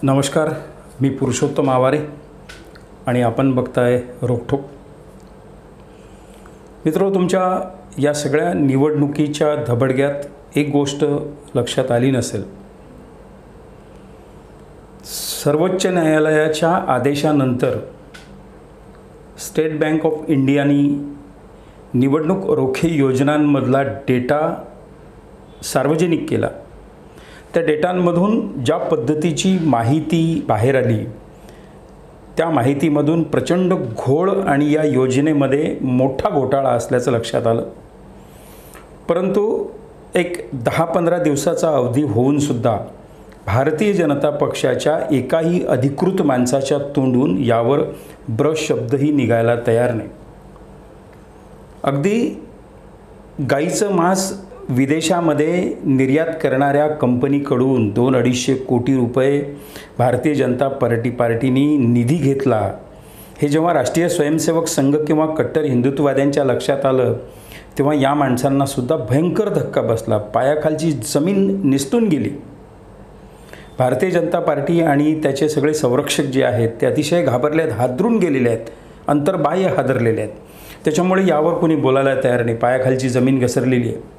नमस्कार, मी पुरुषोत्तम आवारे आणि आपण बघताय रोखोक. मित्रो, तुमच्या या सगळ्या निवडणुकीच्या धबडग्यात एक गोष्ट लक्षात आली नसेल. सर्वोच्च न्यायालयाच्या आदेशानंतर स्टेट बँक ऑफ इंडियानी निवडणूक रोखे योजनांमधला डेटा सार्वजनिक केला. त्या डेटांमधून ज्या पद्धतीची माहिती बाहेर आली, त्या माहितीमधून प्रचंड घोळ आणि या योजनेमध्ये मोठा घोटाळा असल्याचं लक्षात आलं. परंतु एक 10-15 दिवसाचा अवधी होऊनसुद्धा भारतीय जनता पक्षाच्या एकाही अधिकृत माणसाच्या तोंडून यावर शब्दही निघायला तयार नाही. अगदी गाईचं मांस विदेशामध्ये निर्यात करणाऱ्या कंपनीकडून 200-250 कोटी रुपये भारतीय जनता पार्टीने निधी घेतला, हे जेव्हा राष्ट्रीय स्वयंसेवक संघ किंवा कट्टर हिंदुत्ववाद्यांच्या लक्षात आलं, तेव्हा या माणसांनासुद्धा भयंकर धक्का बसला. पायाखालची जमीन निसटून गेली. भारतीय जनता पार्टी आणि त्याचे सगळे संरक्षक जे आहेत ते अतिशय घाबरले आहेत, हादरून गेलेले आहेत, अंतर्बाह्य हादरलेले आहेत. त्याच्यामुळे यावर कोणी बोलायला तयार नाही. पायाखालची जमीन घसरलेली आहे.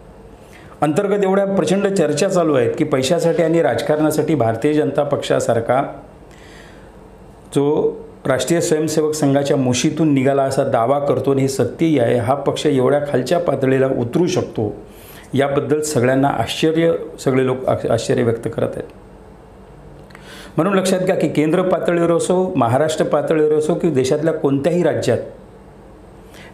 अंतर्गत एवढ्या प्रचंड चर्चा चालू आहेत की पैशासाठी आणि राजकारणासाठी भारतीय जनता पक्षासारखा जो राष्ट्रीय स्वयंसेवक संघाच्या मुशीतून निघाला असा दावा करतो आणि हे सत्यही आहे, हा पक्ष एवढ्या खालच्या पातळीला उतरू शकतो, याबद्दल सगळे लोक आश्चर्य व्यक्त करत आहेत. म्हणून लक्षात घ्या की केंद्र पातळीवर असो, महाराष्ट्र पातळीवर असो की देशातल्या कोणत्याही राज्यात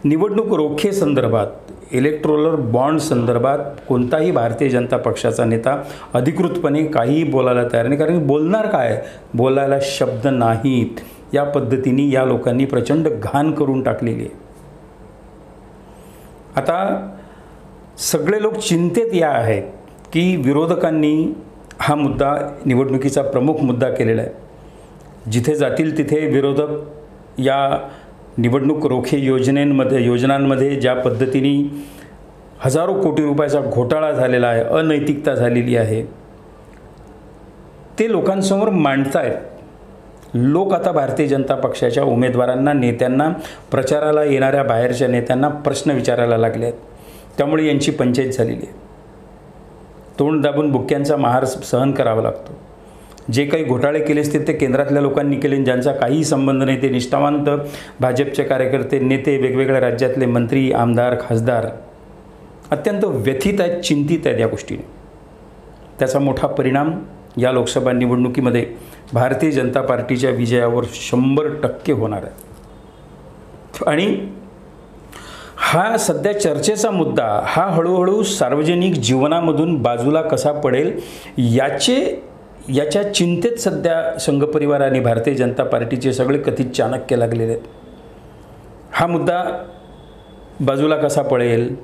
निवडणूक रोखे संदर्भात, इलेक्ट्रोलर बॉन्ड संदर्भात कोणताही भारतीय जनता पक्षाचा नेता अधिकृतपणे काहीही बोलायला तयार नाही. कारण बोलणार काय, बोलायला शब्द नाहीत. या पद्धतीने या लोकांनी प्रचंड घाण करून टाकलेली आहे. आता सगळे लोक चिंतेत या आहेत की विरोधकांनी हा मुद्दा निवडणुकीचा प्रमुख मुद्दा केलेला आहे. जिथे जातील तिथे विरोधक या निवडणूक रोखे योजनांमध्ये ज्या पद्धतीने हजारो कोटी रुपयाचा घोटाळा झालेला आहे, अनैतिकता झालेली आहे, ते लोकांसमोर मांडतायत. लोक आता भारतीय जनता पक्षाच्या उमेदवारांना, नेत्यांना, प्रचाराला येणाऱ्या बाहेरच्या नेत्यांना प्रश्न विचारायला लागले आहेत. त्यामुळे यांची पंचायत झालेली आहे. तोंड दाबून बुक्क्यांचा महार सहन करावा लागतो. जे काही घोटाळे केले असतील ते केंद्रातल्या लोकांनी केले, ज्यांचा काहीही संबंध नाही. ते निष्ठावंत भाजपचे कार्यकर्ते, नेते, वेगवेगळ्या राज्यातले मंत्री, आमदार, खासदार अत्यंत व्यथित आहेत, चिंतित आहेत या गोष्टीने. त्याचा मोठा परिणाम या लोकसभा निवडणुकीमध्ये भारतीय जनता पार्टीच्या विजयावर 100% होणार आहे. आणि हा सध्या चर्चेचा मुद्दा हा हळूहळू सार्वजनिक जीवनामधून बाजूला कसा पडेल याच्या चिंतेत सध्या संघपरिवार आणि भारतीय जनता पार्टीचे सगळे कथित चाणक्य लागलेले आहेत. हा मुद्दा बाजूला कसा पडेल,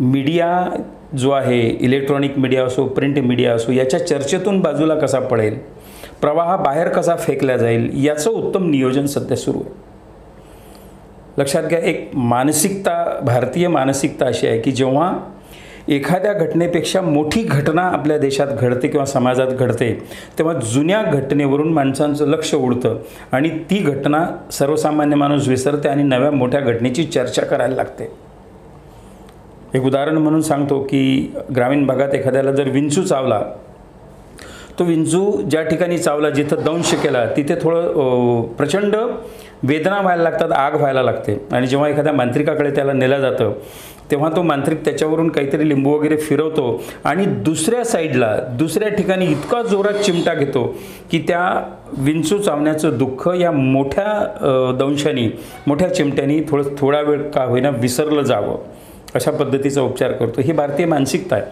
मीडिया जो आहे, इलेक्ट्रॉनिक मीडिया असो, प्रिंट मीडिया असो, याच्या चर्चेतून बाजूला कसा पडेल, प्रवाह बाहेर कसा फेकला जाईल, याचं उत्तम नियोजन सध्या सुरू आहे. लक्षात घ्या, एक भारतीय मानसिकता अशी आहे की जेव्हा एखाद्या घटनेपेक्षा मोठी घटना आपल्या देशात घडते किंवा समाजात घडते, तेव्हा जुन्या घटनेवरून माणसांचं लक्ष उडतं आणि ती घटना सर्वसामान्य माणूस विसरते आणि नव्या मोठ्या घटनेची चर्चा करायला लागते. एक उदाहरण म्हणून सांगतो की ग्रामीण भागात एखाद्याला जर विंचू चावला, तो विंचू ज्या ठिकाणी चावला, जिथं दंश केला, तिथे थोडं प्रचंड वेदना व्हायला लागतात, आग व्हायला लागते. आणि जेव्हा एखाद्या मांत्रिकाकडे त्याला नेलं जातं, तेव्हा तो मांत्रिक त्याच्यावरून काहीतरी लिंबू वगैरे फिरवतो आणि दुसऱ्या साईडला, दुसऱ्या ठिकाणी इतका जोरात चिमटा घेतो की त्या विंचू चावण्याचं दुःख या मोठ्या दंशानी, मोठ्या चिमट्यानी थोडा वेळ का होईना विसरलं जावं, अशा पद्धतीचा उपचार करतो. ही भारतीय मानसिकता आहे.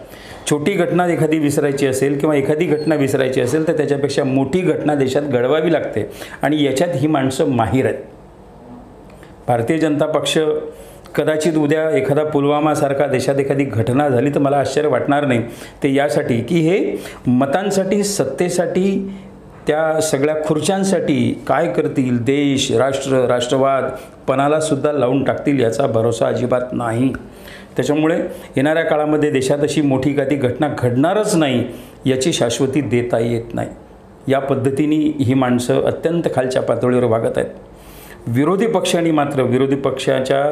छोटी घटना एखादी विसरायची असेल किंवा एखादी घटना विसरायची असेल तर त्याच्यापेक्षा मोठी घटना देशात घडवावी लागते आणि याच्यात ही माणसं माहीर आहेत. भारतीय जनता पक्ष कदाचित उद्या एखादा पुलवामासारखा देशात एखादी घटना झाली तर मला आश्चर्य वाटणार नाही. ते यासाठी की हे मतांसाठी, सत्तेसाठी, त्या सगळ्या खुर्च्यांसाठी काय करतील, देश, राष्ट्र, राष्ट्रवाद पणालासुद्धा लावून टाकतील याचा भरोसा अजिबात नाही. त्याच्यामुळे येणाऱ्या काळामध्ये देशात अशी मोठी काही घटना घडणारच नाही याची शाश्वती देता येत नाही. या पद्धतीने ही माणसं अत्यंत खालच्या पातळीवर वागत आहेत. विरोधी पक्षांनी मात्र, विरोधी पक्षाच्या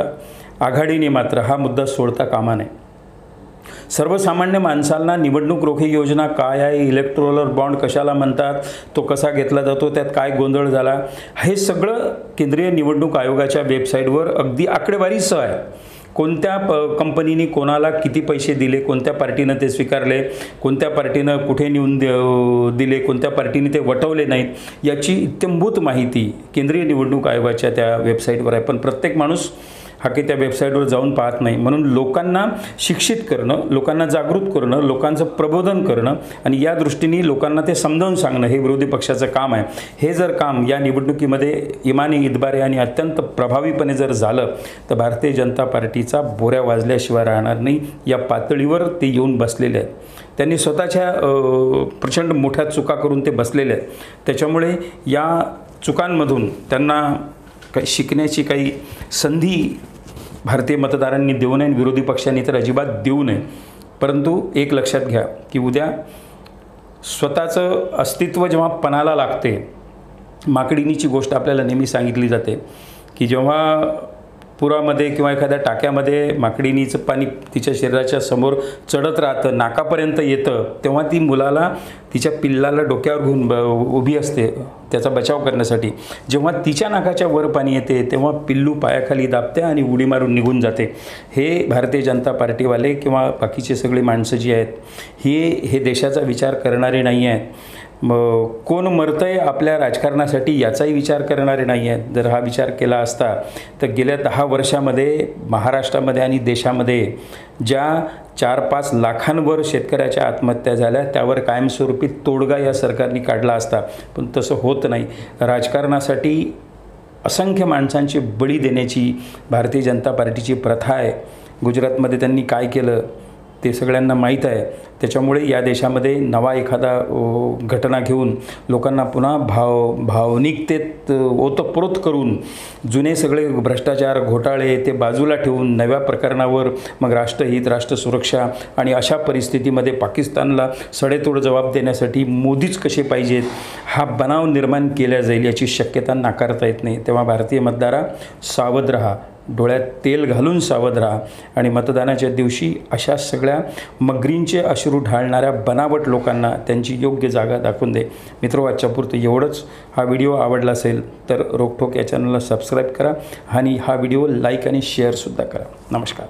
आघाडीने मात्र हा मुद्दा सोडता कामा नये. सर्वसामान्य माणसांना निवडणूक रोखे योजना काय आहे, इलेक्टोरल बॉन्ड कशाला म्हणतात, तो कसा घेतला जातो, त्यात काय गोंधळ झाला, हे सगळं केंद्रीय निवडणूक आयोगाच्या वेबसाईटवर अगदी आकडेवारीसह आहे. कोणत्या कंपनीने कोणाला किती पैसे दिले, कोणत्या पार्टीनं ते स्वीकारले, कोणत्या पार्टीनं कुठे नेऊन दिले, कोणत्या पार्टीने ते वटवले नाहीत, याची इत्थंभूत माहिती केंद्रीय निवडणूक आयोगाच्या त्या वेबसाईटवर आहे. पण प्रत्येक माणूस हा काही त्या वेबसाईटवर जाऊन पाहत नाही. म्हणून लोकांना शिक्षित करणं, लोकांना जागृत करणं, लोकांचं प्रबोधन करणं आणि या दृष्टीने लोकांना ते समजावून सांगणं हे विरोधी पक्षाचं काम आहे. हे जर काम या निवडणुकीमध्ये इमानी इतबारे आणि अत्यंत प्रभावीपणे जर झालं तर भारतीय जनता पार्टीचा बोऱ्या वाजल्याशिवाय राहणार नाही. या पातळीवर ते येऊन बसलेले आहेत. त्यांनी स्वतःच्या प्रचंड मोठ्या चुका करून ते बसलेले आहेत. त्याच्यामुळे या चुकांमधून त्यांना शिकण्याची काही संधी भारतीय मतदारांनी देऊ नये, विरोधी पक्षांनी तर अजिबात देऊ नये. परंतु एक लक्षात घ्या की उद्या स्वतःचं अस्तित्व जेव्हा पणाला लागते, माकडिणीची गोष्ट आपल्याला नेहमी सांगितली जाते की जेव्हा पुरामध्ये किंवा एखाद्या टाक्यामध्ये माकडिणीचं पाणी तिच्या शरीराच्या समोर चढत राहतं, नाकापर्यंत येतं, तेव्हा ती मुलाला तिच्या पिल्लाला डोक्यावर घेऊन उभी असते त्याचा बचाव करण्यासाठी. जेव्हा तिच्या नाकाच्या वर पाणी येते तेव्हा पिल्लू पायाखाली दाबते आणि उडी मारून निघून जाते. हे भारतीय जनता पार्टीवाले किंवा बाकीचे सगळे माणसं जी आहेत हे देशाचा विचार करणारे नाही आहेत. कोण मरतंय आपल्या राजकारणासाठी याचाही विचार करणारे नाही आहेत. जर हा विचार केला असता तर गेल्या 10 वर्षामध्ये महाराष्ट्रामध्ये आणि देशामध्ये ज्या 4-5 लाखांवर शेतकऱ्याच्या आत्महत्या झाल्या त्यावर कायमस्वरूपी तोडगा या सरकारने काढला असता. पण तसं होत नाही. राजकारणासाठी असंख्य माणसांचे बळी देण्याची भारतीय जनता पार्टीची प्रथा आहे. गुजरातमध्ये त्यांनी काय केलं ते सगळ्यांना माहीत आहे. त्याच्यामुळे या देशामध्ये नवा एखादा घटना घेऊन लोकांना पुन्हा भावनिकतेत ओतप्रोत करून जुने सगळे भ्रष्टाचार घोटाळे ते बाजूला ठेवून नव्या प्रकरणावर मग राष्ट्रहित, राष्ट्रसुरक्षा आणि अशा परिस्थितीमध्ये पाकिस्तानला सडेतोड जबाब देण्यासाठी मोदीच कसे पाहिजेत हा बनाव निर्माण केला जाईल याची शक्यता नाकारता येत नाही. तेव्हा भारतीय मतदारा सावध राहा, डोळ्यात तेल घालून सावध राहा आणि मतदानाच्या दिवशी अशा सगळ्या मगरींचे अश्रू ढाळणाऱ्या बनावट लोकांना त्यांची योग्य जागा दाखवून दे. मित्रो, आजच्यापुरतं एवढंच. हा व्हिडिओ आवडला असेल तर रोकठोक या चॅनलला सबस्क्राईब करा आणि हा व्हिडिओ लाईक आणि शेअरसुद्धा करा. नमस्कार.